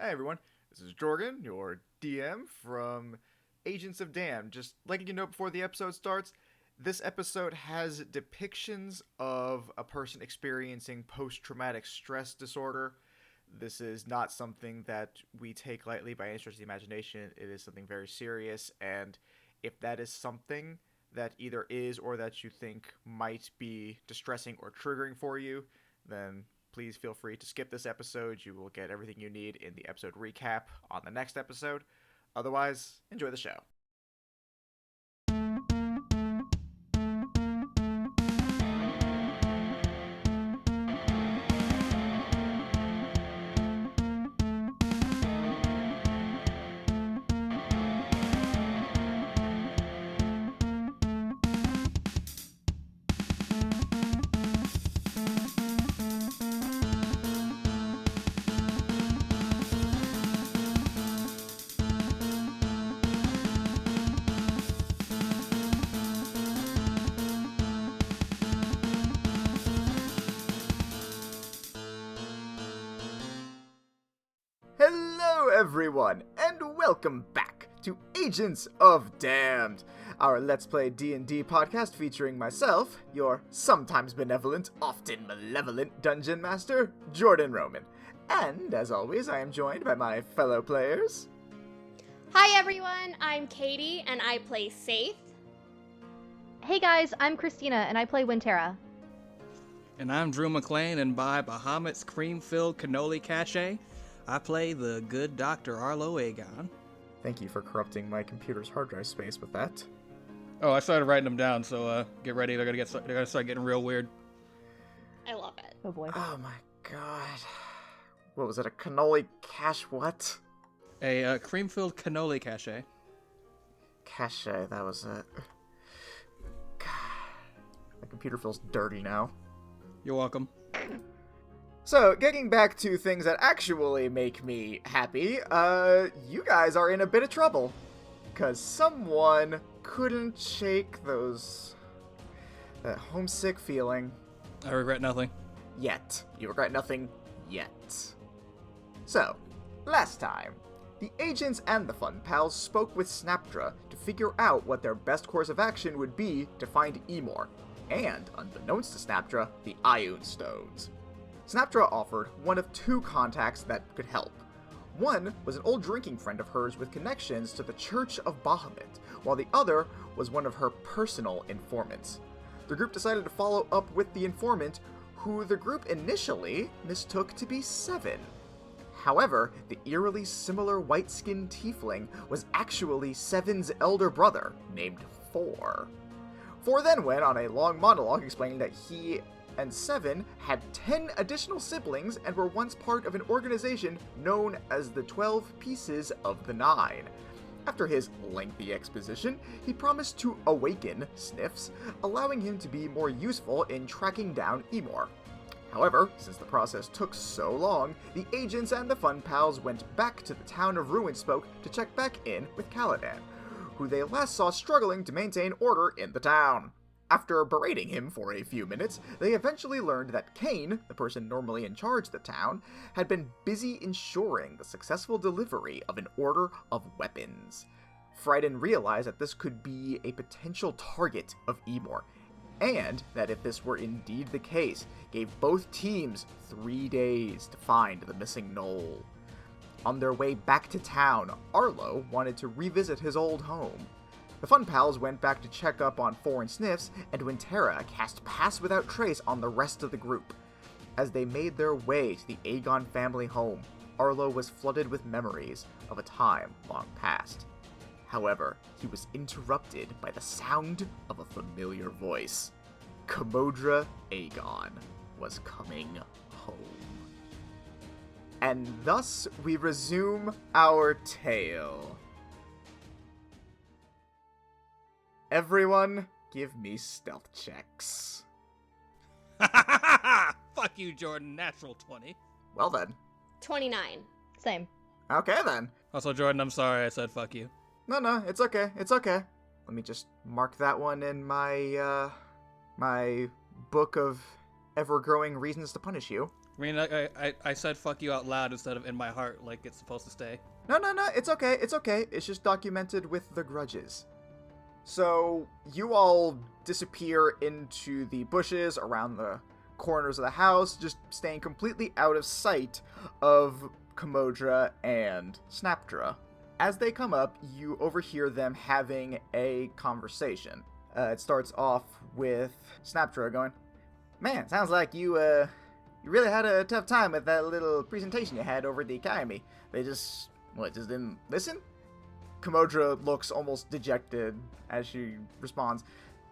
Hey everyone, this is Jorgen, your DM from Agents of Damned. Just letting you know before the episode starts, this episode has depictions of a person experiencing post-traumatic stress disorder. This is not something that we take lightly by any stretch of the imagination. It is something very serious, and if that is something that either is or that you think might be distressing or triggering for you, then please feel free to skip this episode. You will get everything you need in the episode recap on the next episode. Otherwise, enjoy the show. Hello everyone, and welcome back to Agents of Damned, our Let's Play D&D podcast featuring myself, your sometimes benevolent, often malevolent Dungeon Master, Jordan Roman. And, as always, I am joined by my fellow players. Hi everyone, I'm Katie, and I play Safe. Hey guys, I'm Christina, and I play Winterra. And I'm Drew McLean, and by Bahamut's cream-filled cannoli cachet, I play the good Dr. Arlo Agon. Thank you for corrupting my computer's hard drive space with that. Oh, I started writing them down, so get ready. They're gonna start getting real weird. I love it. Oh boy. Oh my god. What was it, a cannoli cache what? A cream-filled cannoli cachet. Cache, that was it. God. My computer feels dirty now. You're welcome. So, getting back to things that actually make me happy, you guys are in a bit of trouble. Because someone couldn't shake that homesick feeling. I regret nothing. Yet. You regret nothing yet. So, last time, the agents and the Fun Pals spoke with Snapdra to figure out what their best course of action would be to find Emor, and, unbeknownst to Snapdra, the Ioun Stones. Snapdra offered one of two contacts that could help. One was an old drinking friend of hers with connections to the Church of Bahamut, while the other was one of her personal informants. The group decided to follow up with the informant, who the group initially mistook to be Seven. However, the eerily similar white-skinned tiefling was actually Seven's elder brother, named Four. Four then went on a long monologue explaining that he and Seven had 10 additional siblings and were once part of an organization known as the 12 Pieces of the Nine. After his lengthy exposition, he promised to awaken Sniffs, allowing him to be more useful in tracking down Emor. However, since the process took so long, the agents and the Fun Pals went back to the town of Ruinspoke to check back in with Caladan, who they last saw struggling to maintain order in the town. After berating him for a few minutes, they eventually learned that Kane, the person normally in charge of the town, had been busy ensuring the successful delivery of an order of weapons. Frieden realized that this could be a potential target of Emor, and that if this were indeed the case, gave both teams 3 days to find the missing Knoll. On their way back to town, Arlo wanted to revisit his old home. The Fun Pals went back to check up on Four and Sniffs, and Winterra cast Pass Without Trace on the rest of the group. As they made their way to the Agon family home, Arlo was flooded with memories of a time long past. However, he was interrupted by the sound of a familiar voice. Kamodra Agon was coming home. And thus we resume our tale. Everyone, give me stealth checks. Fuck you, Jordan. Natural 20. Well then. 29. Same. Okay then. Also, Jordan, I'm sorry I said fuck you. No, it's okay. It's okay. Let me just mark that one in my, my book of ever-growing reasons to punish you. I mean, I said fuck you out loud instead of in my heart like it's supposed to stay. No, it's okay, it's okay. It's just documented with the grudges. So, you all disappear into the bushes around the corners of the house, just staying completely out of sight of Kamodra and Snapdra. As they come up, you overhear them having a conversation. It starts off with Snapdra going, "Man, sounds like you really had a tough time with that little presentation you had over at the academy. They just didn't listen?" Kamodra looks almost dejected as she responds,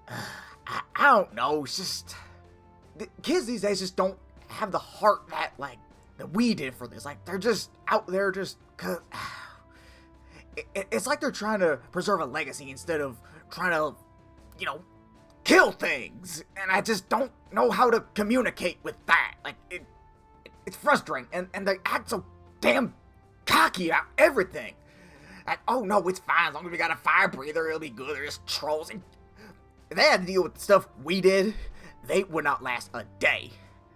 I don't know, it's just... The kids these days just don't have the heart that we did for this. Like, they're just out there just... It's like they're trying to preserve a legacy instead of trying to, kill things. And I just don't know how to communicate with that. Like, it's frustrating. And they act so damn cocky about everything. Like, oh no, it's fine. As long as we got a fire breather, it'll be good. They're just trolls. And if they had to deal with the stuff we did, they would not last a day.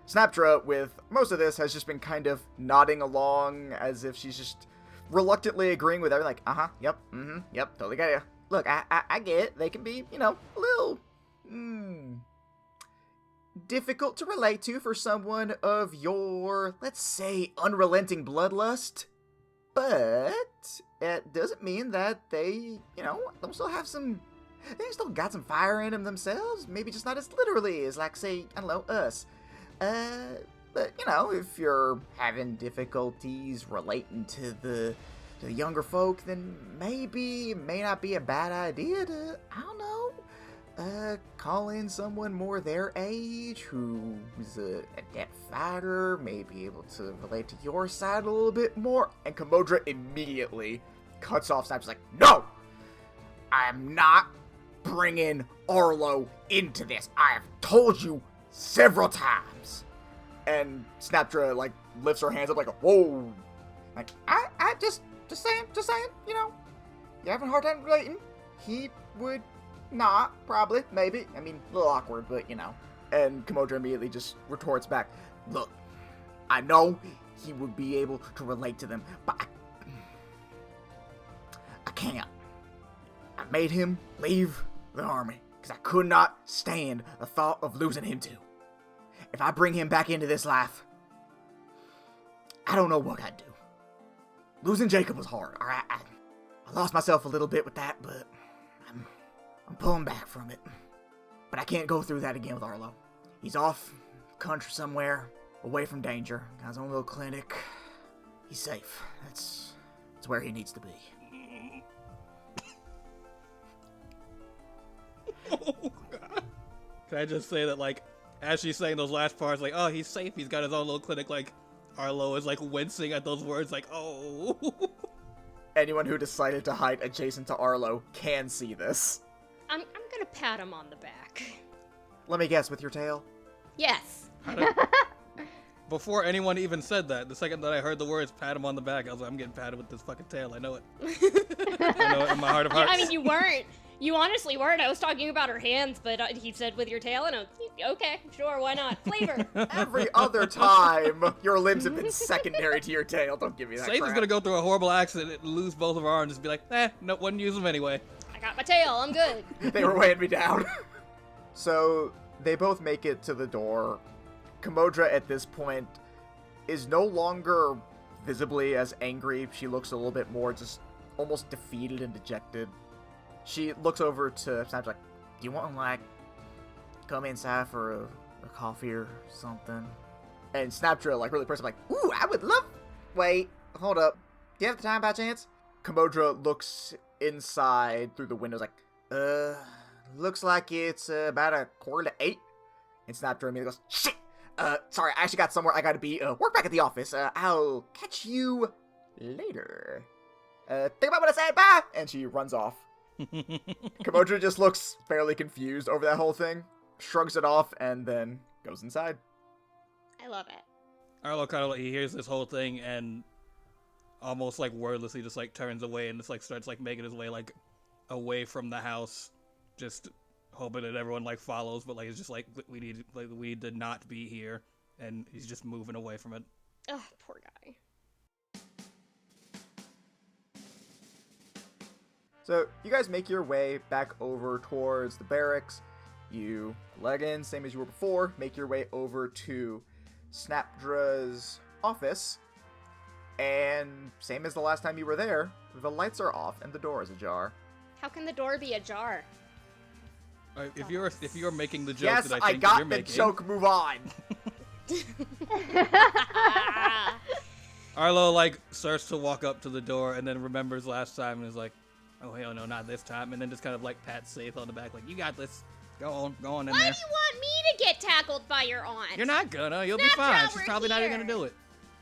Snapdra, with most of this, has just been kind of nodding along as if she's just reluctantly agreeing with everything. Like, yep, yep, totally got you. Look, I get it. They can be, a little, difficult to relate to for someone of your, let's say, unrelenting bloodlust. But it doesn't mean that they, don't still have some, they still got some fire in them themselves. Maybe just not as literally as, like, say, I don't know, us. But, if you're having difficulties relating to the younger folk, then maybe it may not be a bad idea to, I don't know, call in someone more their age who's a adept fighter, may be able to relate to your side a little bit more. And Kamodra immediately cuts off Snipes like, no! I'm not bringing Arlo into this. I have told you several times. And Snapdra, lifts her hands up like, whoa. Like, I just saying, you're having a hard time relating. He would not, probably, maybe. I mean, a little awkward, but, And Kamodra immediately just retorts back, look, I know he would be able to relate to them, but I can't. I made him leave the army, because I could not stand the thought of losing him too. If I bring him back into this life, I don't know what I'd do. Losing Jacob was hard, alright? I lost myself a little bit with that, but I'm pulling back from it. But I can't go through that again with Arlo. He's off country somewhere, away from danger. Got his own little clinic. He's safe. That's where he needs to be. Oh, God. Can I just say that, as she's saying those last parts, oh, he's safe, he's got his own little clinic, Arlo is, wincing at those words, oh. Anyone who decided to hide adjacent to Arlo can see this. I'm gonna pat him on the back. Let me guess, with your tail? Yes. Before anyone even said that, the second that I heard the words pat him on the back, I was like, I'm getting patted with this fucking tail, I know it. I know it in my heart of hearts. I mean, you weren't. You honestly weren't. I was talking about her hands, but he said with your tail, and I was, okay, sure, why not? Flavor. Every other time, your limbs have been secondary to your tail. Don't give me that Safe crap. is gonna go through a horrible accident and lose both of her arms and just be like, no, wouldn't use them anyway. I got my tail, I'm good. They were weighing me down. So, they both make it to the door. Kamodra, at this point, is no longer visibly as angry. She looks a little bit more just almost defeated and dejected. She looks over to Snap's like, do you want to, come inside for a coffee or something? And Snapdra, really pressed, ooh, I would love... Wait, hold up. Do you have the time by chance? Kamodra looks inside through the windows looks like it's about 7:45. And Snapdra immediately goes, shit! Sorry, I actually got somewhere I gotta be. Work back at the office. I'll catch you later. Think about what I said, bye! And she runs off. Kamodra just looks fairly confused over that whole thing, shrugs it off, and then goes inside. I love it. Arlo kind of he hears this whole thing and almost wordlessly just turns away and just starts making his way away from the house, just hoping that everyone follows, but it's just we need to not be here. and he's just moving away from it. Ugh, poor guy. So you guys make your way back over towards the barracks. You leg in, same as you were before, make your way over to Snapdra's office, and same as the last time you were there, the lights are off and the door is ajar. How can the door be ajar? If you're making the joke Yes, that I think got you're the making, joke, move on! Arlo, like, starts to walk up to the door and then remembers last time and is like, oh, hell no, not this time. And then just kind of, like, pats Saith on the back, like, you got this. Go on in Why there. do you want me to get tackled by your aunt? You're not gonna. You'll be Snapchat, fine. She's we're probably not even here. gonna do it.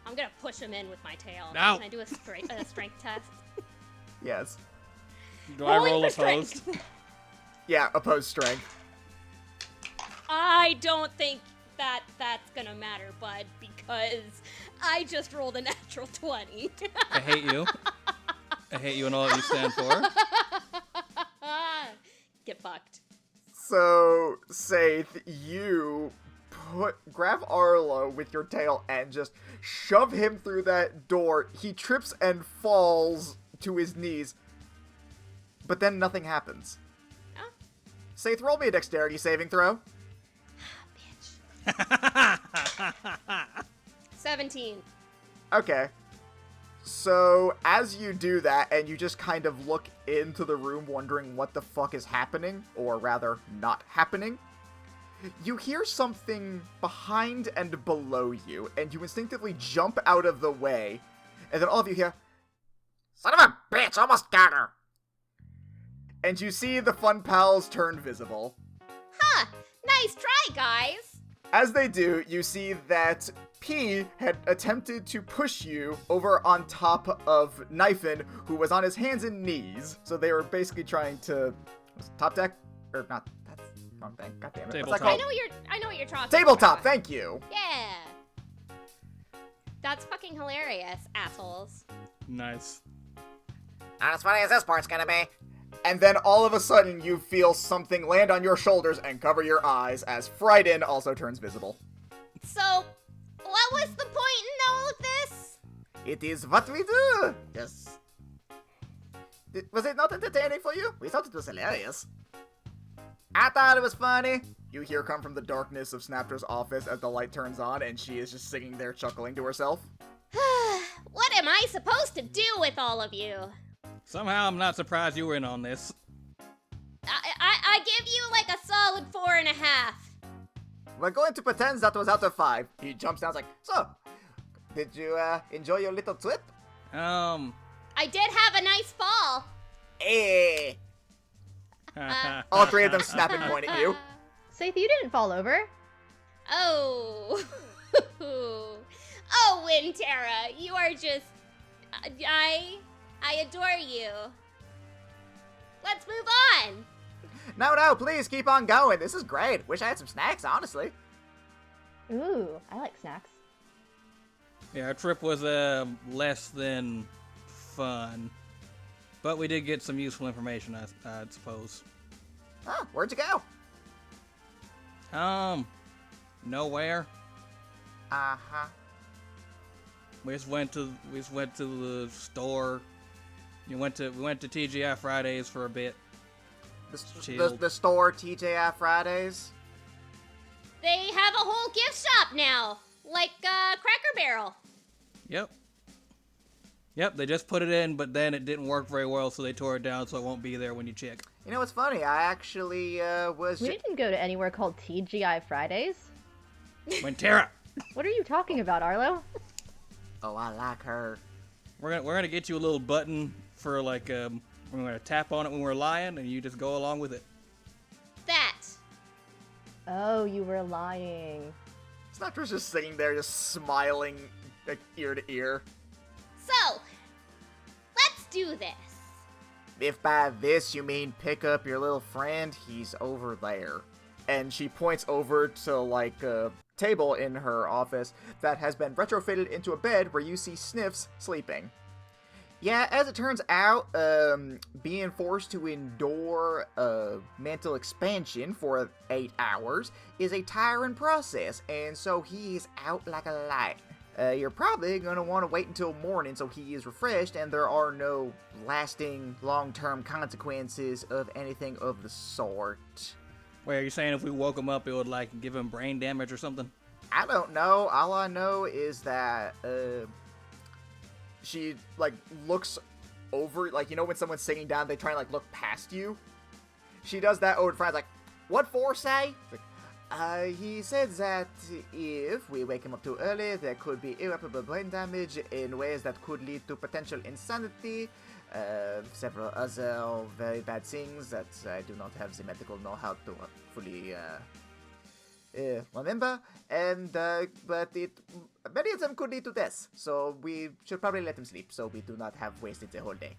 I'm gonna push him in with my tail. No. Can I do a strength test? Yes. Do I Rolling roll for opposed? strength. Yeah, opposed strength. I don't think that's gonna matter, bud, because I just rolled a natural 20. I hate you. I hate you and all that you stand for. Get fucked. So, Saith, you grab Arlo with your tail and just shove him through that door. He trips and falls to his knees. But then nothing happens. Oh. Saith, roll me a dexterity saving throw. Bitch. 17. Okay. So, as you do that, and you just kind of look into the room wondering what the fuck is happening, or rather, not happening, you hear something behind and below you, and you instinctively jump out of the way, and then all of you hear, "Son of a bitch, almost got her!" And you see the Fun Pals turn visible. Huh. Nice try, guys. As they do, you see that P had attempted to push you over on top of Knifin, who was on his hands and knees. So they were basically trying to... Was it top deck? Or not, that's the wrong thing. God damn it. What's that Tabletop. called? I know what you're talking Tabletop, about. thank you! Yeah. That's fucking hilarious, assholes. Nice. Not as funny as this part's gonna be. And then all of a sudden you feel something land on your shoulders and cover your eyes as Frighten also turns visible. So, what was the point in all of this? It is what we do! Yes. Was it not entertaining for you? We thought it was hilarious. I thought it was funny. You hear come from the darkness of Snapdra's office as the light turns on and she is just sitting there chuckling to herself. What am I supposed to do with all of you? Somehow I'm not surprised you were in on this. I give you like a solid 4.5. We're going to pretend that was out of 5. He jumps down like, so, did you enjoy your little trip? I did have a nice fall. Eh. All three of them snap and point at you. Saith, you didn't fall over. Oh. Oh, Wintera, you are just... I adore you. Let's move on. No, please keep on going. This is great. Wish I had some snacks, honestly. Ooh, I like snacks. Yeah, our trip was less than fun, but we did get some useful information, I suppose. Oh, where'd you go? Nowhere. Uh-huh. We just went to the store. We went to TGI Fridays for a bit. The store, TJI Fridays? They have a whole gift shop now, like Cracker Barrel. Yep, they just put it in, but then it didn't work very well, so they tore it down, so it won't be there when you check. You know what's funny? I actually was... We didn't go to anywhere called TGI Fridays. Wintera! What are you talking about, Arlo? Oh, I like her. We're gonna get you a little button for like we're gonna tap on it when we're lying, and you just go along with it. That. Oh, you were lying. Snapdra's just sitting there, just smiling like, ear to ear. So, let's do this. If by this you mean pick up your little friend, he's over there. And she points over to, like, a table in her office that has been retrofitted into a bed where you see Sniffs sleeping. Yeah, as it turns out, being forced to endure mental expansion for 8 hours is a tiring process, and so he is out like a light. You're probably going to want to wait until morning so he is refreshed and there are no lasting long-term consequences of anything of the sort. Wait, are you saying if we woke him up, it would, like, give him brain damage or something? I don't know. All I know is that, she, like, looks over, like, you know when someone's sitting down, they try and, like, look past you? She does that over front, like, what for, say? He said that if we wake him up too early, there could be irreparable brain damage in ways that could lead to potential insanity, several other very bad things that I do not have the medical know-how to fully, remember, and, but many of them could lead to death, so we should probably let him sleep, so we do not have wasted the whole day.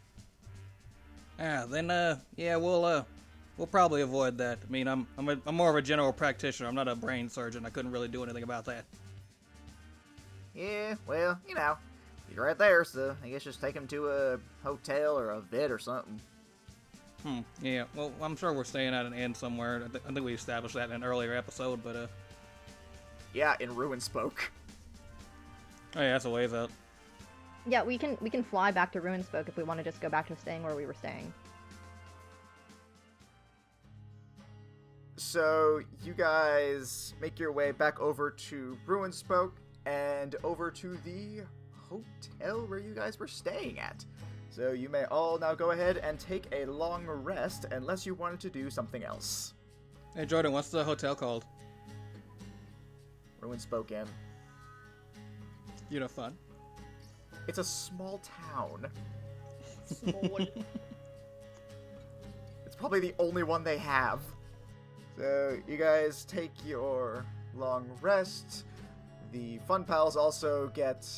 Then, yeah, we'll probably avoid that. I mean, I'm more of a general practitioner. I'm not a brain surgeon. I couldn't really do anything about that. Yeah, well, you know, he's right there, so I guess just take him to a hotel or a vet or something. Yeah, well, I'm sure we're staying at an inn somewhere. I think we established that in an earlier episode, but, Yeah, in Ruin Spoke. oh yeah, that's a ways out. Yeah, we can fly back to Ruinspoke if we want to just go back to staying where we were staying. So, you guys make your way back over to Ruinspoke and over to the hotel where you guys were staying at. So you may all now go ahead and take a long rest unless you wanted to do something else. Hey, Jordan, what's the hotel called? Ruinspoke Inn. You know, fun. It's a small town. Small. It's probably the only one they have. So you guys take your long rest. The Fun Pals also get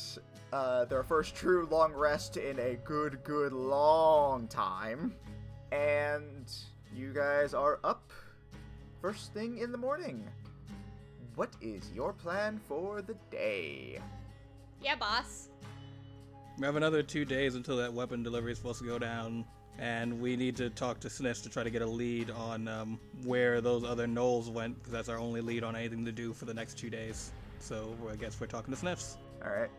their first true long rest in a good long time. And you guys are up first thing in the morning. What is your plan for the day? Yeah, boss. We have another 2 days until that weapon delivery is supposed to go down, and we need to talk to Sniffs to try to get a lead on where those other gnolls went, because that's our only lead on anything to do for the next 2 days. So I guess we're talking to Sniffs. Alright,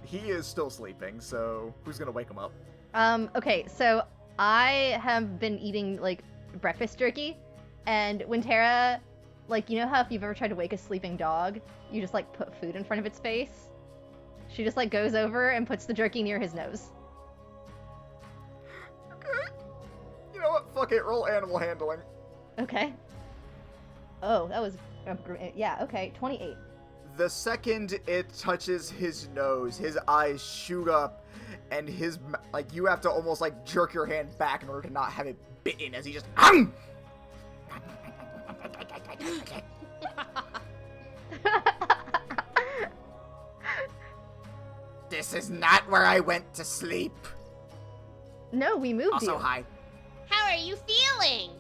he is still sleeping, so who's gonna wake him up? Okay, so I have been eating, like, breakfast jerky, and when Tara, like, you know how if you've ever tried to wake a sleeping dog, you just, like, put food in front of its face? She just, like, goes over and puts the jerky near his nose. Okay. You know what? Fuck it, roll animal handling. Okay. Oh, that was, yeah, okay, 28. The second it touches his nose, his eyes shoot up, and his, like, you have to almost, like, jerk your hand back in order to not have it bitten as he just, This is not where I went to sleep. No, we moved Also, you. hi. How are you feeling?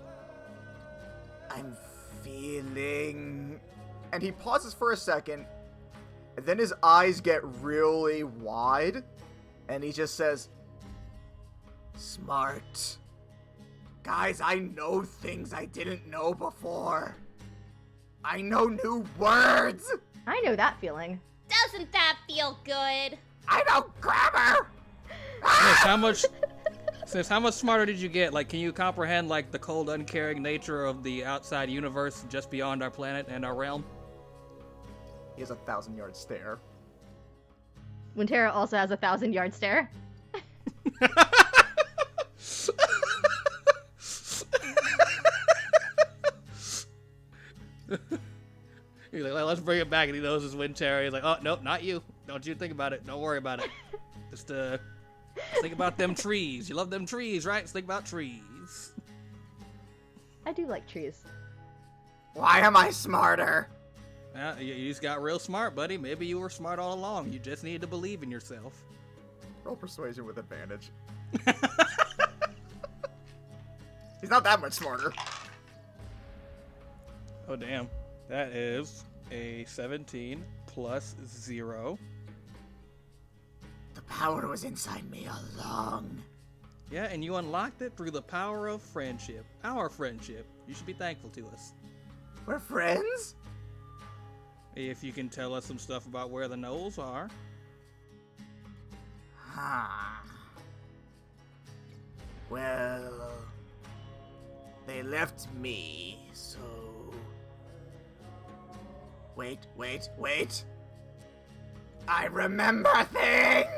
I'm feeling... And he pauses for a second, and then his eyes get really wide, and he just says, smart. Guys, I know things I didn't know before. I know new words. I know that feeling. Doesn't that feel good? I know grammar. Since how much smarter did you get? Like, can you comprehend, like, the cold, uncaring nature of the outside universe just beyond our planet and our realm? He has a 1,000-yard stare. Wintera also has a 1,000-yard stare. He's like, let's bring it back, and he knows his Wintera. He's like, oh, nope, not you. Don't you think about it. Don't worry about it. Just think about them trees. You love them trees, right? Just think about trees. I do like trees. Why am I smarter? You just got real smart, buddy. Maybe you were smart all along. You just needed to believe in yourself. Roll persuasion with advantage. He's not that much smarter. Oh, damn. That is a 17 plus 0. The power was inside me all along. Yeah, and you unlocked it through the power of friendship. Our friendship. You should be thankful to us. We're friends? If you can tell us some stuff about where the gnolls are. Huh. Well, they left me, so... Wait. I remember things!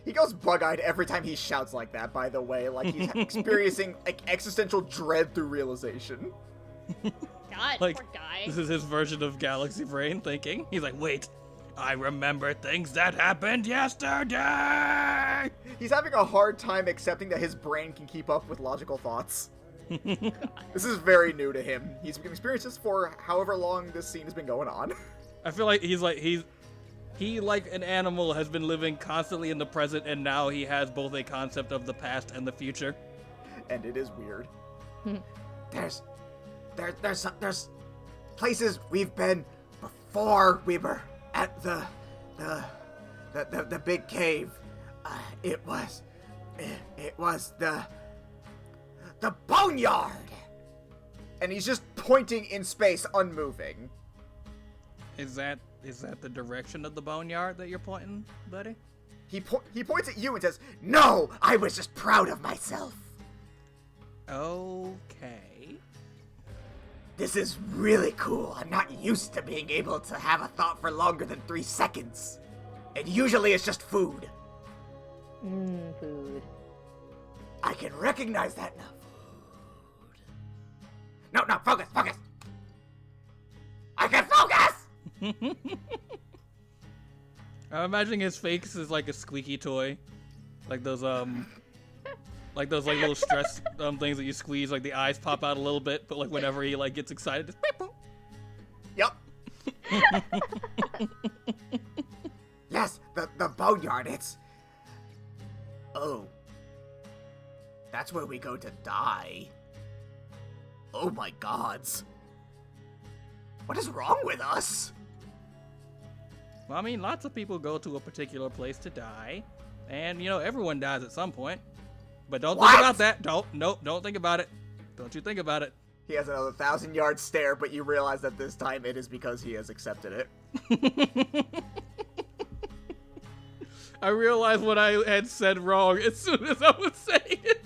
He goes bug-eyed every time he shouts like that, by the way. Like, he's experiencing, like, existential dread through realization. God, Like, poor guy. this is his version of Galaxy Brain thinking. He's like, wait, I remember things that happened yesterday! He's having a hard time accepting that his brain can keep up with logical thoughts. This is very new to him. He's been experiencing this for however long this scene has been going on. I feel like he like an animal has been living constantly in the present, and now he has both a concept of the past and the future. And it is weird. There's places we've been before we were at the big cave. It was the boneyard. And he's just pointing in space, unmoving. Is that the direction of the boneyard that you're pointing, buddy? He points at you and says, "No, I was just proud of myself. Okay. This is really cool. I'm not used to being able to have a thought for longer than 3 seconds. And usually it's just food. Food. I can recognize that now. Food. No, focus. I can focus! I'm imagining his face is like a squeaky toy. Like those like little stress things that you squeeze, like the eyes pop out a little bit, but like whenever he like gets excited, just beep, boop. Yep. Yes, the boneyard, it's... Oh. That's where we go to die. Oh my gods. What is wrong with us? Well, I mean, lots of people go to a particular place to die, and you know everyone dies at some point. But don't think about that. Don't think about it. Don't you think about it. He has another 1,000-yard stare, but you realize that this time it is because he has accepted it. I realized what I had said wrong as soon as I was saying it.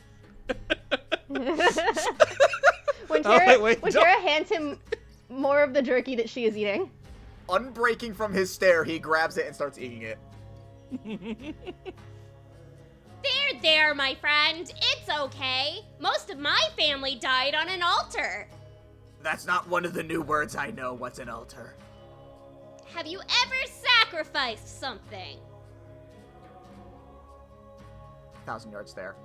When Tara, wait, when don't- Tara hands him more of the jerky that she is eating. Unbreaking from his stare, he grabs it and starts eating it. There, my friend. It's okay. Most of my family died on an altar. That's not one of the new words I know. What's an altar? Have you ever sacrificed something? 1,000-yard stare.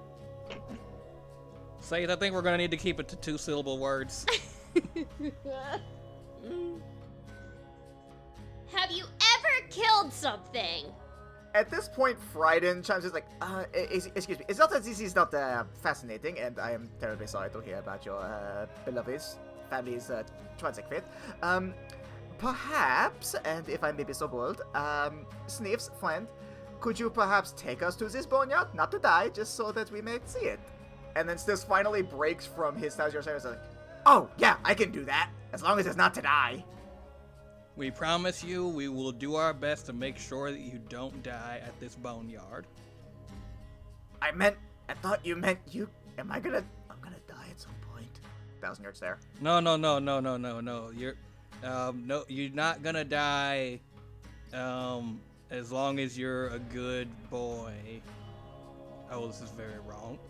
Sage, I think we're gonna need to keep it to 2-syllable words. Have you ever killed something? At this point, Fryden chimes in like, excuse me, it's not that this is not fascinating, and I am terribly sorry to hear about your beloved's family's tragic fate. Perhaps, and if I may be so bold, Sniffs, friend, could you perhaps take us to this boneyard? Not to die, just so that we may see it. And then Sniffs finally breaks from his 1,000-yard stare and says, oh, yeah, I can do that, as long as it's not to die. We promise you we will do our best to make sure that you don't die at this boneyard. I thought you meant you... I'm gonna die at some point. 1,000-yard stare. No. You're, no, you're not gonna die, as long as you're a good boy. Oh, this is very wrong.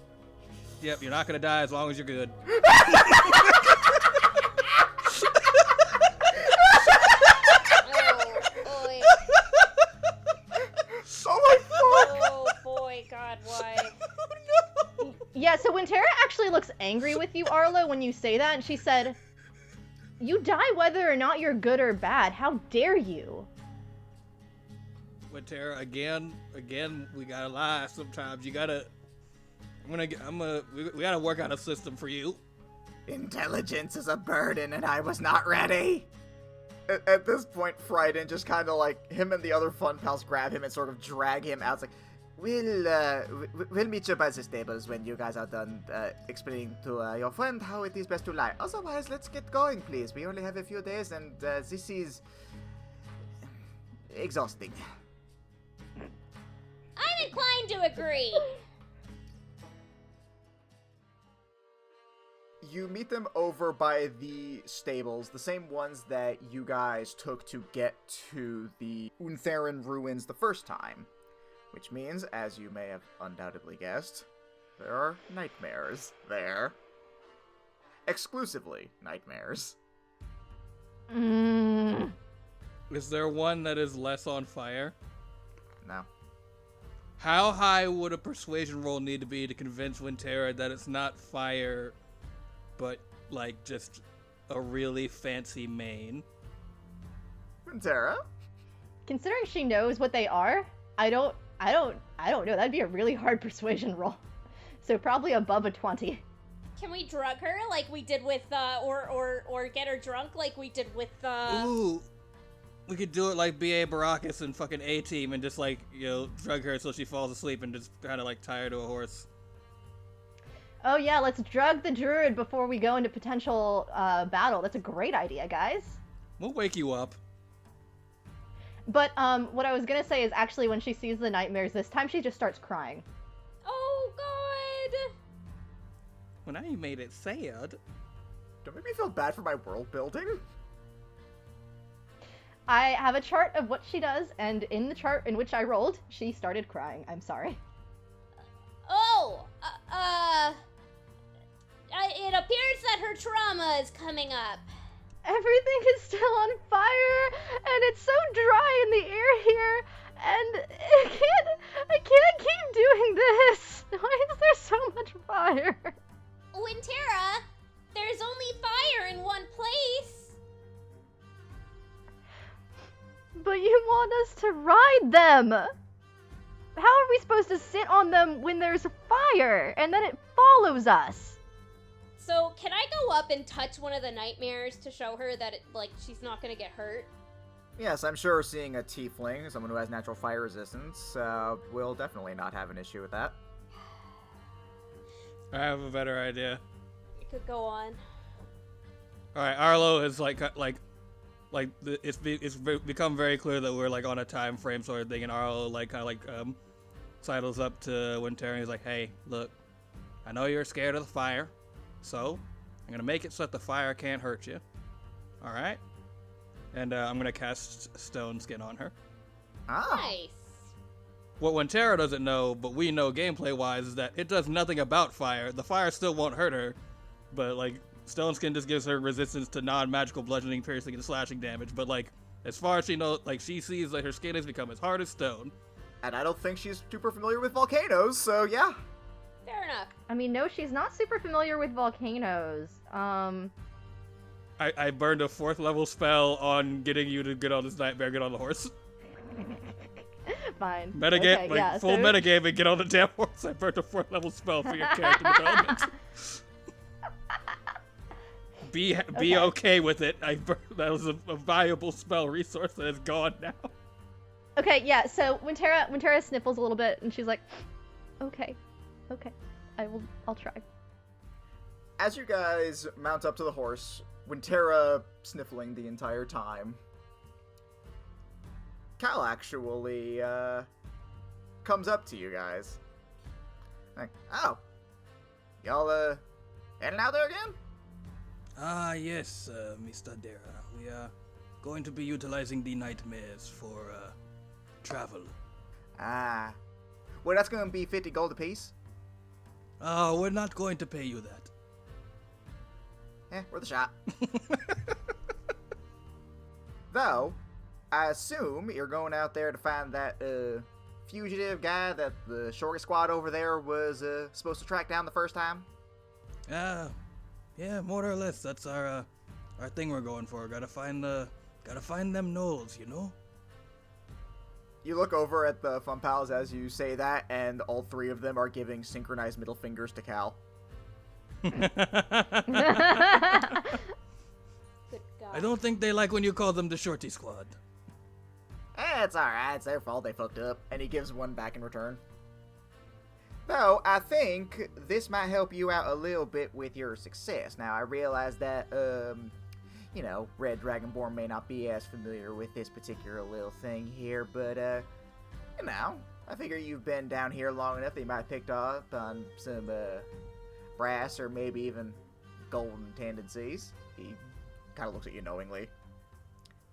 Yep, you're not gonna die as long as you're good. Oh boy, God, why? Yeah, so when Tara actually looks angry with you, Arlo, when you say that, and she said, you die whether or not you're good or bad. How dare you? But Tara, again, we gotta lie sometimes. You gotta... we gotta work out a system for you. Intelligence is a burden, and I was not ready. At this point, Fryden just kind of like, him and the other fun pals grab him and sort of drag him out. It's like, We'll meet you by the stables when you guys are done explaining to your friend how it is best to lie. Otherwise, let's get going, please. We only have a few days, and this is exhausting. I'm inclined to agree. You meet them over by the stables, the same ones that you guys took to get to the Untheran ruins the first time. Which means, as you may have undoubtedly guessed, there are nightmares there. Exclusively nightmares. Is there one that is less on fire? No. How high would a persuasion roll need to be to convince Wintera that it's not fire, but like just a really fancy mane? Wintera? Considering she knows what they are, I don't know. That'd be a really hard persuasion roll. So probably above a 20. Can we drug her like we did with, or get her drunk like we did with, Ooh. We could do it like B.A. Baracus and fucking A-Team and just like, drug her so she falls asleep and just kind of like tie her to a horse. Oh yeah, let's drug the druid before we go into potential battle. That's a great idea, guys. We'll wake you up. But what I was gonna say is actually when she sees the nightmares this time, she just starts crying. Oh, God! Well, now you made it sad. Don't make me feel bad for my world building. I have a chart of what she does, and in the chart in which I rolled, she started crying. I'm sorry. Oh, it appears that her trauma is coming up. Everything is still on fire, and it's so dry in the air here, and I can't keep doing this. Why is there so much fire? Wintera, there's only fire in one place. But you want us to ride them! How are we supposed to sit on them when there's fire, and then it follows us? So, can I go up and touch one of the nightmares to show her that, she's not gonna get hurt? Yes, I'm sure seeing a tiefling, someone who has natural fire resistance, will definitely not have an issue with that. I have a better idea. It could go on. Alright, Arlo is it's become very clear that we're like on a time frame sort of thing, and Arlo sidles up to Wintera and he's like, hey, look, I know you're scared of the fire, so I'm gonna make it so that the fire can't hurt you. Alright? And I'm gonna cast Stone Skin on her. Ah. Nice. What Wintera doesn't know, but we know gameplay wise, is that it does nothing about fire. The fire still won't hurt her, but Stone Skin just gives her resistance to non-magical bludgeoning, piercing, and slashing damage. But as far as she knows, she sees that her skin has become as hard as stone. And I don't think she's super familiar with volcanoes, so yeah. Fair enough. I mean, no, she's not super familiar with volcanoes. I burned a 4th level spell on getting you to get on this nightmare, get on the horse. Fine. Metagame, Okay, full metagame and get on the damn horse. I burned a 4th level spell for your character development. Be okay with it. That was a valuable spell resource that is gone now. Okay, yeah, so Wintera sniffles a little bit, and she's like, okay, I'll try. As you guys mount up to the horse, Wintera sniffling the entire time, Cal actually, comes up to you guys. Like, oh, y'all, heading out there again? Ah, yes, Mr. Dara. We are going to be utilizing the nightmares for, travel. Ah. Well, that's gonna be 50 gold apiece. Oh, we're not going to pay you that. Worth a shot. Though, I assume you're going out there to find that, fugitive guy that the Shorty squad over there was, supposed to track down the first time? Yeah, more or less. That's our thing we're going for. Gotta find them gnolls, you know? You look over at the Fun Pals as you say that, and all 3 of them are giving synchronized middle fingers to Cal. Good God. I don't think they like when you call them the Shorty Squad. It's alright, it's their fault they fucked up. And he gives one back in return. Though, I think this might help you out a little bit with your success. Now, I realize that, Red Dragonborn may not be as familiar with this particular little thing here, but, I figure you've been down here long enough that you might have picked up on some, brass or maybe even golden tendencies. He kind of looks at you knowingly.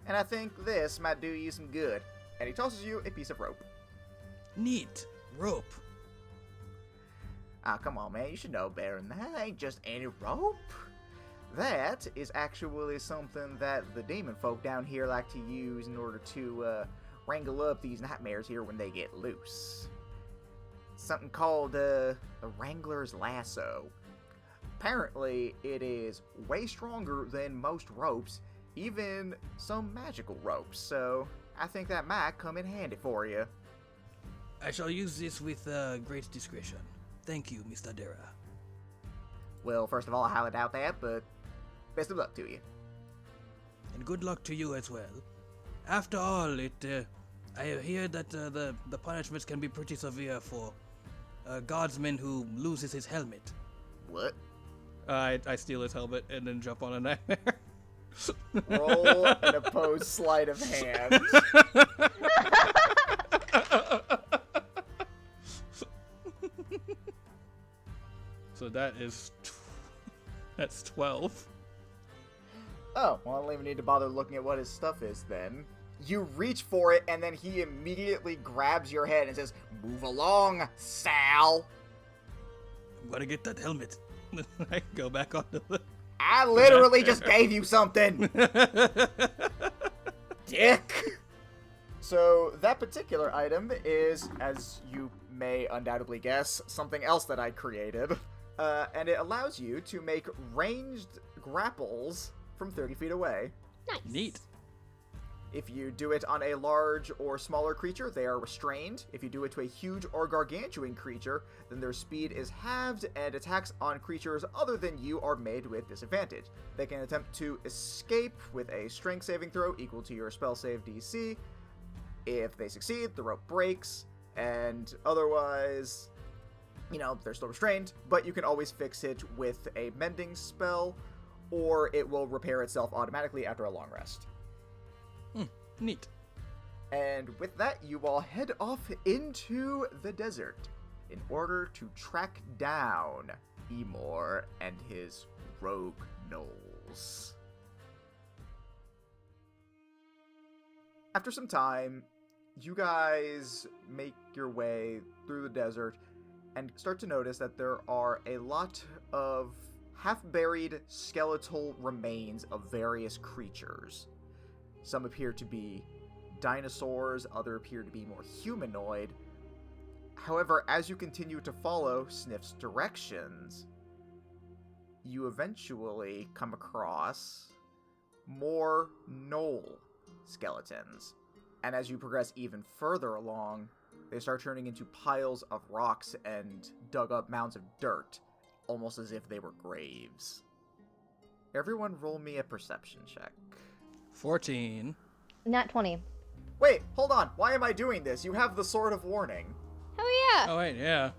And I think this might do you some good. And he tosses you a piece of rope. Neat. Rope. Ah, come on, man. You should know better than that. That ain't just any rope. That is actually something that the demon folk down here like to use in order to wrangle up these nightmares here when they get loose. Something called a wrangler's lasso. Apparently, it is way stronger than most ropes, even some magical ropes, so I think that might come in handy for you. I shall use this with great discretion. Thank you, Mr. Dara. Well, first of all, I highly doubt that, but best of luck to you. And good luck to you as well. After all, I hear that the punishments can be pretty severe for a guardsman who loses his helmet. What? I steal his helmet and then jump on a nightmare. Roll an opposed sleight of hand. So that's 12. Oh, well, I don't even need to bother looking at what his stuff is then. You reach for it, and then he immediately grabs your head and says, "Move along, Sal." I'm gonna get that helmet. I go back onto the... I literally just gave you something! Dick! So, that particular item is, as you may undoubtedly guess, something else that I created. And it allows you to make ranged grapples from 30 feet away. Nice. Neat. If you do it on a large or smaller creature, they are restrained. If you do it to a huge or gargantuan creature, then their speed is halved, and attacks on creatures other than you are made with disadvantage. They can attempt to escape with a strength saving throw equal to your spell save DC. If they succeed, the rope breaks, and otherwise, they're still restrained, but you can always fix it with a mending spell, or it will repair itself automatically after a long rest. Neat. And with that, you all head off into the desert in order to track down Emor and his rogue gnolls. After some time, you guys make your way through the desert and start to notice that there are a lot of half-buried skeletal remains of various creatures. Some appear to be dinosaurs, others appear to be more humanoid. However, as you continue to follow Sniff's directions, you eventually come across more gnoll skeletons. And as you progress even further along, they start turning into piles of rocks and dug up mounds of dirt, almost as if they were graves. Everyone roll me a perception check. 14. Nat 20. Wait, hold on. Why am I doing this? You have the Sword of Warning. Oh yeah. Oh, wait, yeah.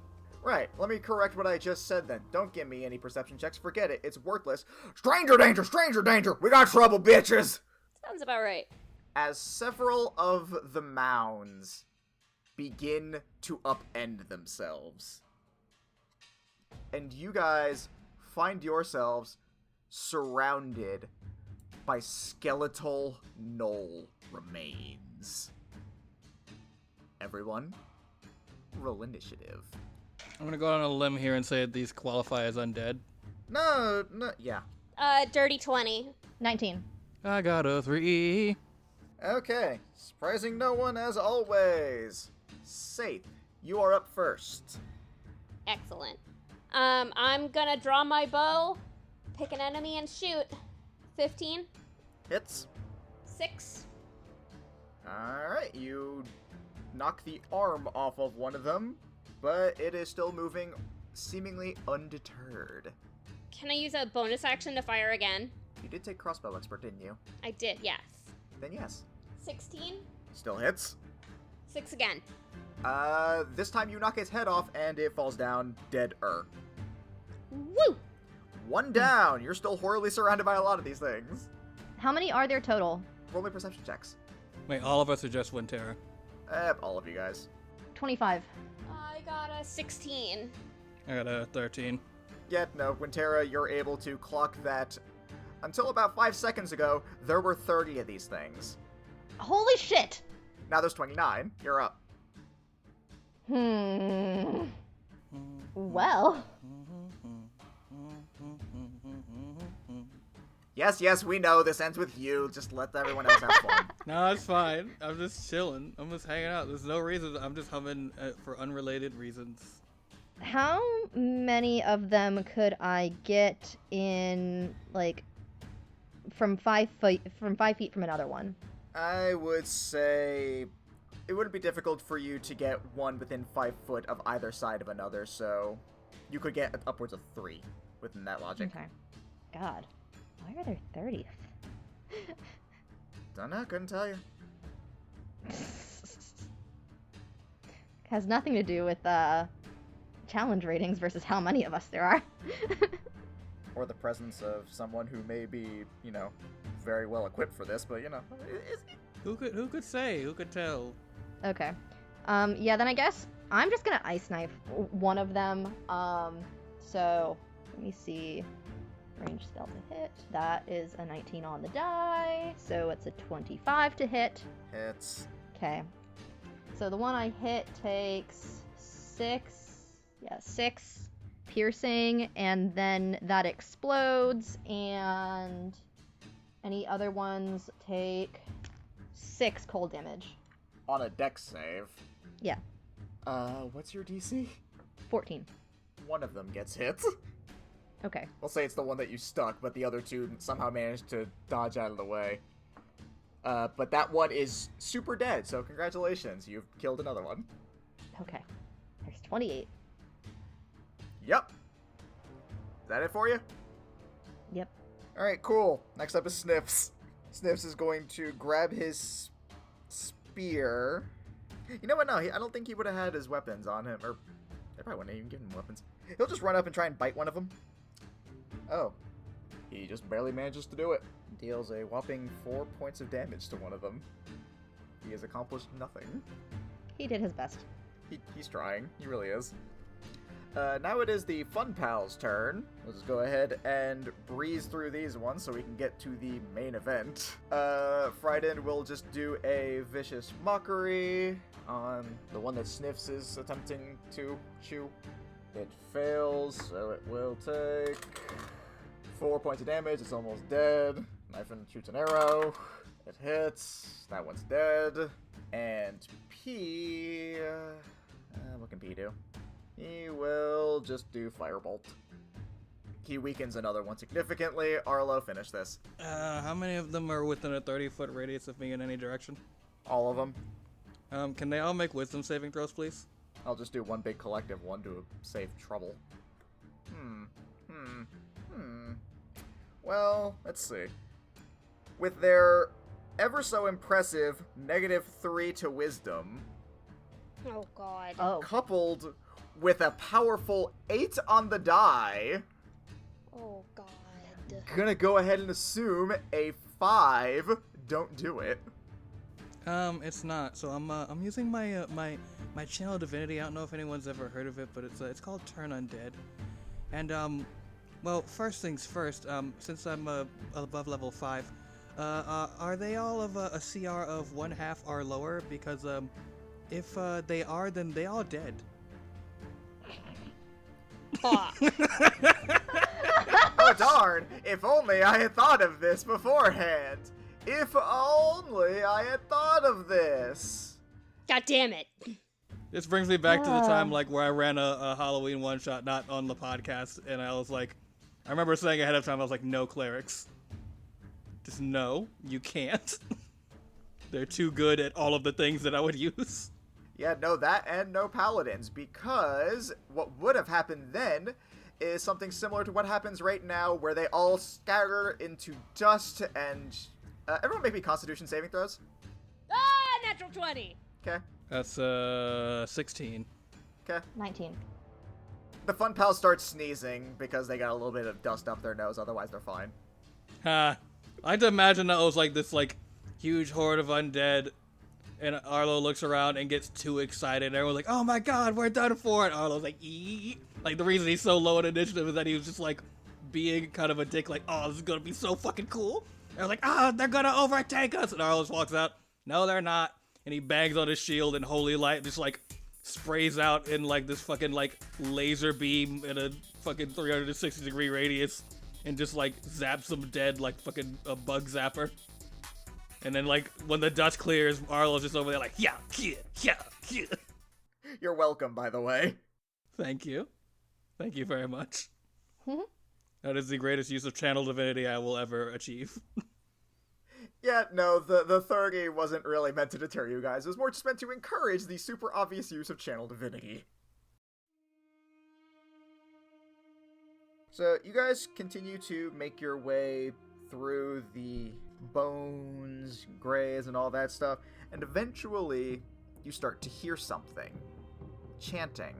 Right, let me correct what I just said then. Don't give me any perception checks. Forget it. It's worthless. Stranger danger! Stranger danger! We got trouble, bitches! Sounds about right. As several of the mounds begin to upend themselves, and you guys find yourselves surrounded by skeletal gnoll remains. Everyone, roll initiative. I'm gonna go on a limb here and say that these qualify as undead. No, yeah. Dirty 20. 19. I got a 3. Okay, surprising no one as always. Saith, you are up first. Excellent. I'm gonna draw my bow, pick an enemy and shoot. 15. Hits. 6. Alright, you knock the arm off of one of them, but it is still moving, seemingly undeterred. Can I use a bonus action to fire again? You did take crossbow expert, didn't you? I did, yes. Then yes. 16. Still hits. 6 again. This time you knock its head off and it falls down dead-er. Woo! One down. You're still horribly surrounded by a lot of these things. How many are there total? Roll me perception checks. Wait, all of us are just Winterra. All of you guys. 25. I got a 16. I got a 13. Yet, no, Winterra, you're able to clock that. Until about 5 seconds ago, there were 30 of these things. Holy shit! Now there's 29. You're up. Well. Yes, we know this ends with you. Just let everyone else have fun. No, it's fine. I'm just chilling. I'm just hanging out. There's no reason. I'm just humming for unrelated reasons. How many of them could I get in, like, from 5 feet from another one? I would say it wouldn't be difficult for you to get one within 5 foot of either side of another, so you could get upwards of 3 within that logic. Okay. God. Why are there 30? Dunno, couldn't tell you. Has nothing to do with challenge ratings versus how many of us there are. Or the presence of someone who may be, very well equipped for this, but Who could say? Who could tell? Okay. Yeah, then I guess I'm just gonna ice knife one of them. So let me see. Range spell to hit. That is a 19 on the die, so it's a 25 to hit. Hits. Okay. So the one I hit takes 6 piercing, and then that explodes, and any other ones take 6 cold damage. On a dex save. Yeah. What's your DC? 14. One of them gets hit. Okay. We'll say it's the one that you stuck, but the other two somehow managed to dodge out of the way. But that one is super dead, so congratulations, you've killed another one. Okay. There's 28. Yep. Is that it for you? Yep. Alright, cool. Next up is Sniffs. Sniffs is going to grab his spear. You know what? No, I don't think he would have had his weapons on him, or they probably wouldn't even give him weapons. He'll just run up and try and bite one of them. Oh. He just barely manages to do it. Deals a whopping 4 points of damage to one of them. He has accomplished nothing. He did his best. He's trying. He really is. Now it is the Fun Pals' turn. Let's just go ahead and breeze through these ones so we can get to the main event. Frieden will just do a Vicious Mockery on the one that Sniffs is attempting to chew. It fails, so it will take 4 points of damage. It's almost dead. Knife and shoots an arrow. It hits. That one's dead. And P... what can P do? He will just do Firebolt. He weakens another one significantly. Arlo, finish this. How many of them are within a 30-foot radius of me in any direction? All of them. Can they all make wisdom saving throws, please? I'll just do one big collective one to save trouble. Well, let's see. With their ever so impressive -3 to wisdom, Oh, God. Oh. coupled with a powerful 8 on the die, Oh, God. gonna go ahead and assume a 5. Don't do it. It's not. So I'm using my my channel divinity. I don't know if anyone's ever heard of it, but it's called Turn Undead. And well, first things first. Since I'm above level 5, are they all of a CR of 1/2 or lower? Because if they are, then they all dead. Fuck. Oh darn! If only I had thought of this beforehand! If only I had thought of this! God damn it. This brings me back to the time where I ran a Halloween one shot, not on the podcast, and I was like, I remember saying ahead of time, I was like, no clerics. Just no, you can't. They're too good at all of the things that I would use. Yeah, no that and no paladins, because what would have happened then is something similar to what happens right now, where they all scatter into dust and... everyone make me Constitution saving throws. Ah, natural 20. Okay. That's 16. Okay. 19. The fun pals start sneezing because they got a little bit of dust up their nose, otherwise they're fine. I like to imagine that it was like this like huge horde of undead, and Arlo looks around and gets too excited, and everyone's like, oh my god, we're done for it. Arlo's like, eee. Like, the reason he's so low in initiative is that he was just like being kind of a dick, like, oh, this is gonna be so fucking cool. And I was like, oh, they're gonna overtake us. And Arlo just walks out, no, they're not. And he bangs on his shield, and holy light just like sprays out in like this fucking like laser beam in a fucking 360-degree radius, and just like zaps them dead like fucking a bug zapper. And then like when the dust clears, Arlo's just over there like, yeah. You're welcome, by the way. Thank you very much. That is the greatest use of channel divinity I will ever achieve. Yeah, no, the 30 wasn't really meant to deter you guys. It was more just meant to encourage the super obvious use of channel divinity. So, you guys continue to make your way through the bones, grays, and all that stuff, and eventually you start to hear something. Chanting.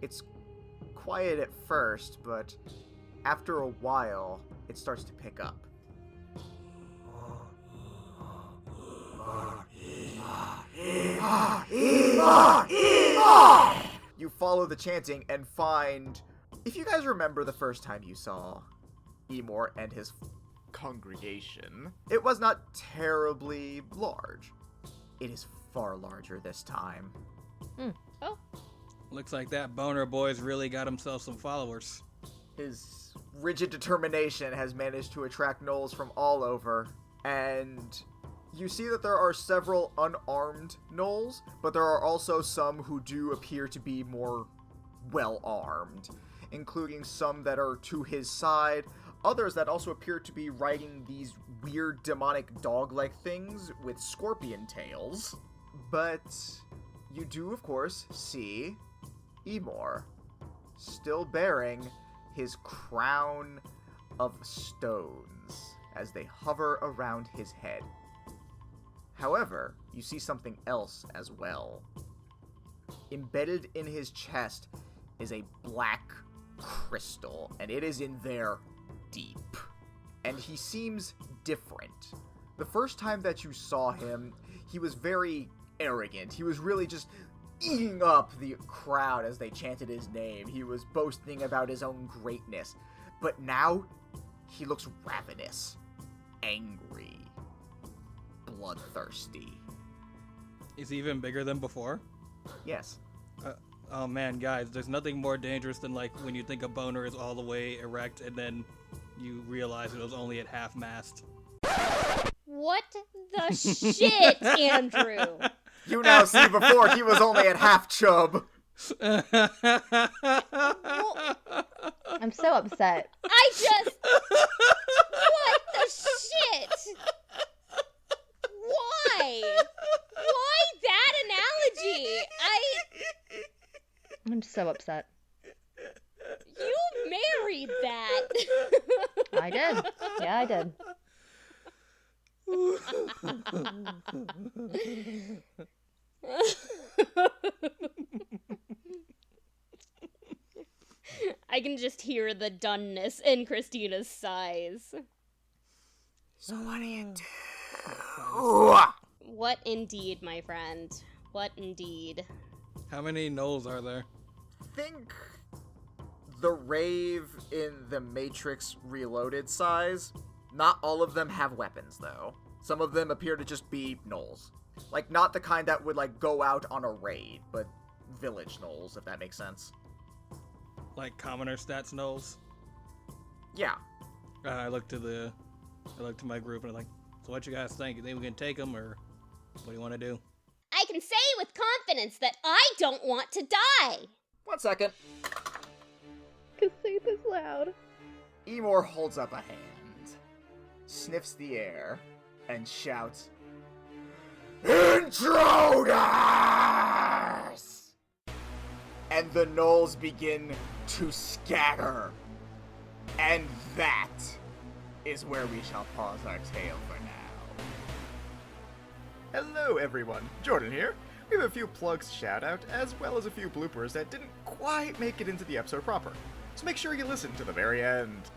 It's quiet at first, but after a while, it starts to pick up. You follow the chanting and find... If you guys remember the first time you saw Emor and his congregation, it was not terribly large. It is far larger this time. Oh. Looks like that boner boy's really got himself some followers. His rigid determination has managed to attract gnolls from all over, and you see that there are several unarmed gnolls, but there are also some who do appear to be more well-armed, including some that are to his side, others that also appear to be riding these weird demonic dog-like things with scorpion tails. But you do, of course, see Emor, still bearing his crown of stones as they hover around his head. However, you see something else as well. Embedded in his chest is a black crystal, and it is in there deep. And he seems different. The first time that you saw him, he was very arrogant. He was really just eating up the crowd as they chanted his name. He was boasting about his own greatness. But now, he looks ravenous, angry, bloodthirsty. Is he even bigger than before? Yes. Oh man, guys, there's nothing more dangerous than like when you think a boner is all the way erect and then you realize it was only at half mast. What the shit, Andrew? You now see before he was only at half chub. I'm so upset. What the shit? Why? Why that analogy? I'm so upset. You married that. I did. Yeah, I did. I can just hear the doneness in Christina's sighs. So what do you do? What indeed, my friend? What indeed? How many gnolls are there? Think the rave in the Matrix Reloaded size. Not all of them have weapons, though. Some of them appear to just be gnolls. Like, not the kind that would, like, go out on a raid, but village gnolls, if that makes sense. Like commoner stats gnolls? Yeah. I looked to my group and I'm like, so what you guys think? You think we can take them, or what do you want to do? I can say with confidence that I don't want to die. 1 second. Cause say this loud. Emor holds up a hand, sniffs the air, and shouts, "Intruders!" And the gnolls begin to scatter. And that is where we shall pause our tale for now. Hello everyone, Jordan here. We have a few plugs to shout out, as well as a few bloopers that didn't quite make it into the episode proper. So make sure you listen to the very end.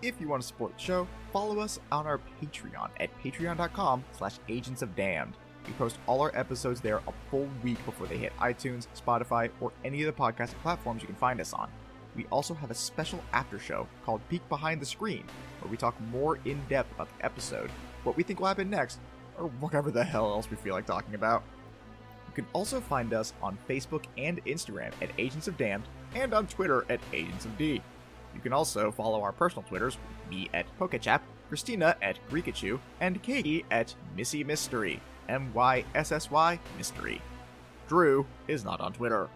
If you want to support the show, follow us on our Patreon at patreon.com/agentsofdamned. We post all our episodes there a full week before they hit iTunes, Spotify, or any of the podcasting platforms you can find us on. We also have a special after show called Peek Behind the Screen, where we talk more in depth about the episode, what we think will happen next, or whatever the hell else we feel like talking about. You can also find us on Facebook and Instagram at Agents of Damned, and on Twitter at Agents of D. You can also follow our personal Twitters, me at Pokechap, Christina at Rikachu, and Katie at Missy Mystery, MYSSY Mystery. Drew is not on Twitter.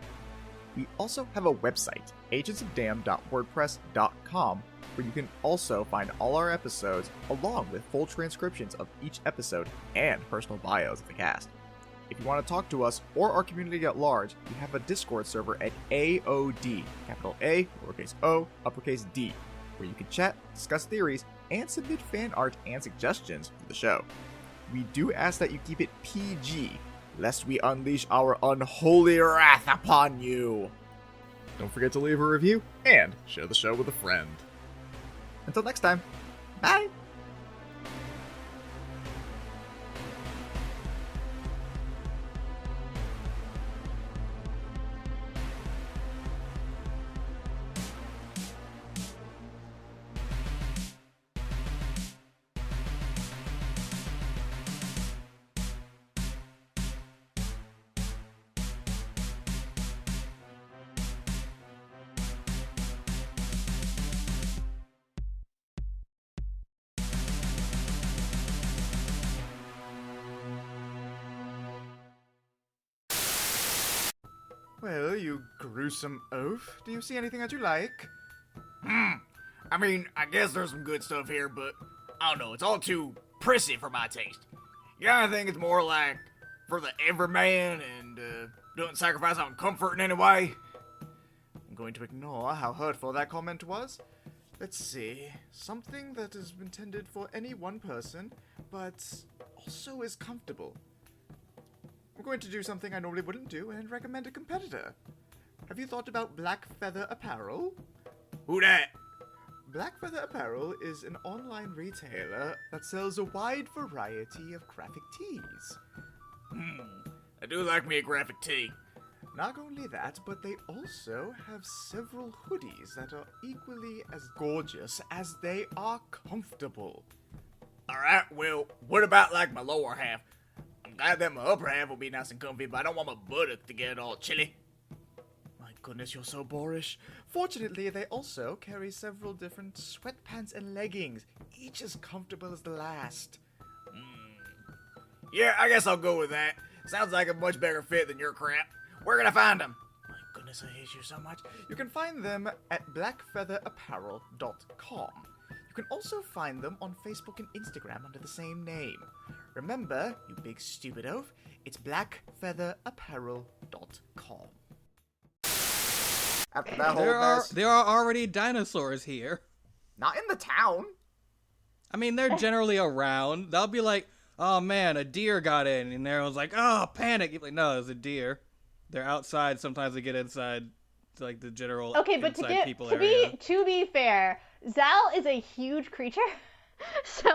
We also have a website, agentsofdamned.wordpress.com, where you can also find all our episodes along with full transcriptions of each episode and personal bios of the cast. If you want to talk to us or our community at large, we have a Discord server at AOD, capital A, lowercase o, uppercase D, where you can chat, discuss theories, and submit fan art and suggestions for the show. We do ask that you keep it PG, lest we unleash our unholy wrath upon you. Don't forget to leave a review and share the show with a friend. Until next time, bye! Well, you gruesome oaf. Do you see anything that you like? I mean, I guess there's some good stuff here, but I don't know, it's all too prissy for my taste. Yeah, I think it's more like for the everyman and doesn't sacrifice on comfort in any way. I'm going to ignore how hurtful that comment was. Let's see. Something that is intended for any one person, but also is comfortable. I'm going to do something I normally wouldn't do and recommend a competitor. Have you thought about Black Feather Apparel? Who that? Black Feather Apparel is an online retailer that sells a wide variety of graphic tees. I do like me a graphic tee. Not only that, but they also have several hoodies that are equally as gorgeous as they are comfortable. Alright, well, what about like my lower half? I'm glad that my upper half will be nice and comfy, but I don't want my buttock to get all chilly. My goodness, you're so boorish. Fortunately, they also carry several different sweatpants and leggings, each as comfortable as the last. Yeah, I guess I'll go with that. Sounds like a much better fit than your crap. Where can I find them? My goodness, I hate you so much. You can find them at blackfeatherapparel.com. You can also find them on Facebook and Instagram under the same name. Remember, you big stupid oaf, it's blackfeatherapparel.com. After that whole mess, There are already dinosaurs here. not in the town. I mean, they're generally around. They'll be like, oh man, a deer got in. And everyone's like, oh, panic. You're like, no, it's a deer. They're outside. Sometimes they get inside, like the general Okay, but inside people area. to be fair, Zal is a huge creature, so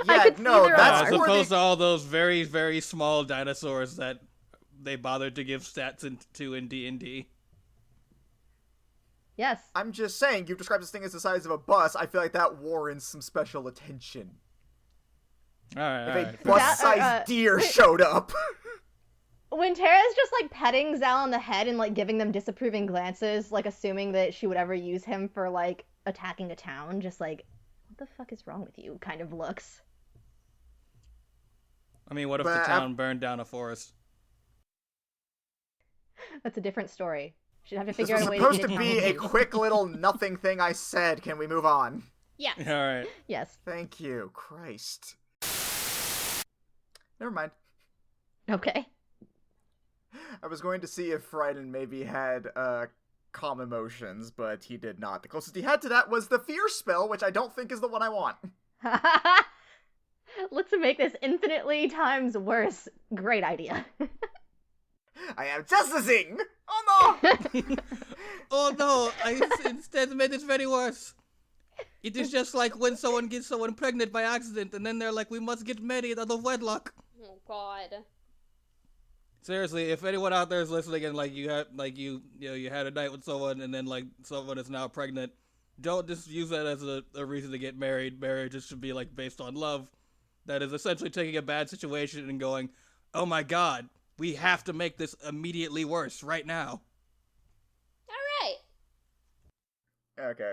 I Yeah, could see no, their that's As arms. more opposed to all those very, very small dinosaurs that they bothered to give stats to in D&D. Yes. I'm just saying, you've described this thing as the size of a bus. I feel like that warrants some special attention. All right, If all a right. bus-sized deer showed up. When Tara's just like petting Zal on the head and like giving them disapproving glances, like assuming that she would ever use him for like attacking a town, just like, what the fuck is wrong with you kind of looks. I mean, what if the But town burned down a forest? That's a different story. Should have to This figure was out a way supposed to to eat be a town. quick little nothing thing I said. Can we move on? Yeah. All right. Yes. Thank you. Christ. Never mind. Okay. I was going to see if Frieden maybe had calm emotions, but he did not. The closest he had to that was the fear spell, which I don't think is the one I want. Let's make this infinitely times worse. Great idea. I am justicing! Oh no! Oh no, I instead made this very worse. It is just like when someone gets someone pregnant by accident and then they're like, we must get married out of wedlock. Oh God. Seriously, if anyone out there is listening and like you had you had a night with someone and then like someone is now pregnant, don't just use that as a reason to get married. Marriage just should be like based on love. That is essentially taking a bad situation and going, oh my god, we have to make this immediately worse right now. All right. Okay.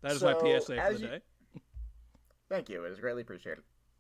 That is So, my PSA for as the you- day. Thank you, it is greatly appreciated.